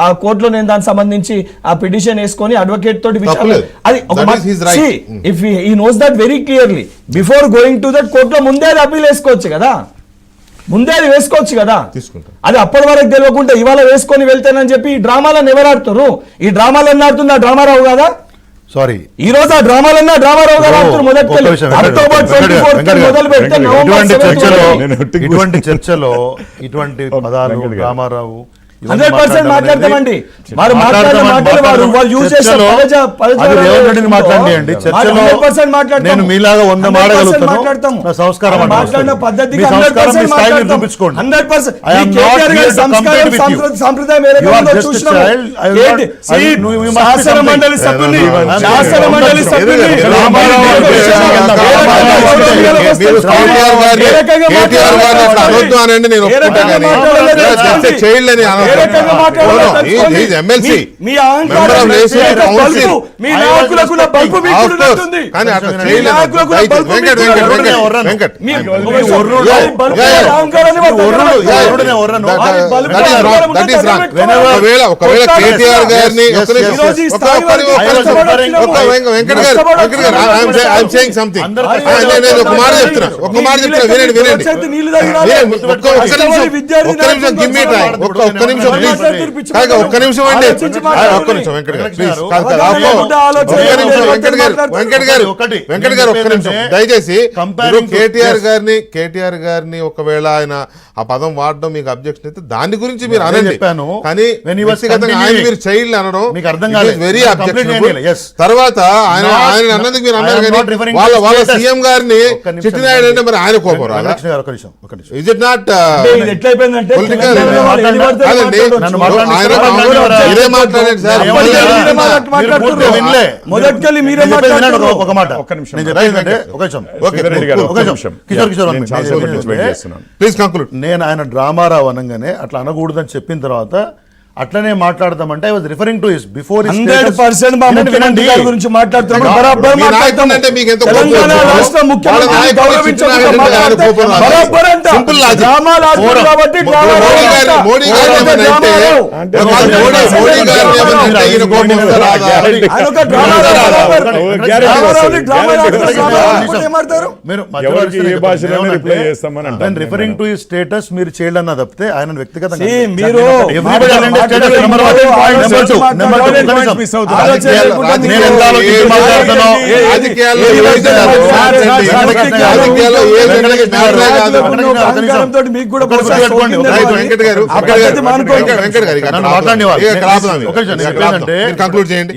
ఆ కోర్టులో నేను దానికి సంబంధించి ఆ పిటిషన్ వేసుకొని అడ్వకేట్ తోటి if he knows that very clearly before going to that కోర్టులో ముందే అది అప్పీల్ వేసుకోవచ్చు కదా, ముందే అది వేసుకోవచ్చు కదా. అది అప్పటి వరకు తెలియకుండా ఇవాళ వేసుకొని వెళ్తానని చెప్పి ఈ డ్రామాలను ఎవరు ఆడుతారు? ఈ డ్రామాలను ఆడుతుంది ఆ డ్రామారావు కదా. సారీ, ఈ రోజు ఆ డ్రామాలన్నా డ్రామారావు గారు ఆడుతున్నారు. అక్టోబర్ 24 మొదలు పెడితే ఇటువంటి చర్చలో ఇటువంటి పదాలు డ్రామారావు 100% మాట్లాడతామండి. వారు మాట్లాడిన మాటలు వాళ్ళు యూజ్ చేసే మాట్లాడండి. చర్చలో నేను మీలాగా 100 మాట్లాడగలుగుతాను. నా సంస్కారం మాట్లాడిన పద్ధతికి 100% చూపించుకోండి. 100% సంప్రదాయం శాసన మండలి సభ్యుని ఒకవేళ కేటీఆర్ గారిని ఒక మాట చెప్తున్నా ఒక్క నిమిషం అండి, ఒక్క నిమిషం వెంకట్ గారు ఒక్క నిమిషం దయచేసి. కేటీఆర్ గారిని ఒకవేళ ఆయన ఆ పదం వాడడం మీకు అబ్జెక్షన్ అయితే దాని గురించి మీరు అనండి, కానీ వ్యక్తిగతంగా ఆయన మీరు చైల్డ్ అనడం వెరీ అబ్జెక్షన్. తర్వాత ఆయన అన్నది మీరు అన్నారు కానీ వాళ్ళ సీఎం గారిని చిట్టినాయుడు అంటే మరి ఆయన కోపం రాదా? Is it not political? మీరే మాట్లాడండి సార్. మొదటికెళ్ళి మీరే ఒక మాట, ప్లీజ్ కంక్లూడ్. నేను ఆయన డ్రామారావు అనగానే అట్లా అనకూడదని చెప్పిన తర్వాత అట్లనే మాట్లాడతామంటే I was referring to his before 100% మా ముఖ్యమంత్రి గారి గురించి మాట్లాడుతున్నాం. బరాబర్ మాట్లాడుతామంటే మీకు ఎంత తెలంగాణ రాష్ట్ర ముఖ్యమంత్రి గౌరవించకుండా మాట్లాడతాం. బరాబర్ అంట డ్రామాలు ఆడుతున్నారు కాబట్టి మోడీ గారు ఏమనంటే మోడీ గారు ఏమనంటే ఈయన కోపం రాదా? ఆయన ఒక రిఫరింగ్ టు హిస్ స్టేటస్ మీరు చేయాలి అన్న తప్పితే ఆయన వ్యక్తిగతంగా మీరు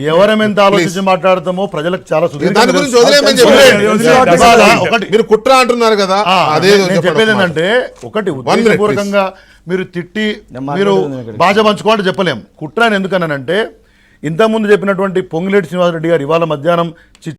ఎవరెంత ఆలోచించి మాట్లాడతామో ప్రజలకు చాలా దాని గురించి మీరు కుట్ర అంటున్నారు కదా. అదే చెప్పేది ఏంటంటే ఒకటి ఉద్దేశపూర్వకంగా మీరు తిట్టి మీరు బాజ పంచుకోవాలంటే చెప్పలేం. కుట్ర అని ఎందుకన్నానంటే ఇంతకుముందు చెప్పినటువంటి పొంగులేటి శ్రీనివాసరెడ్డి గారు ఇవాళ మధ్యాహ్నం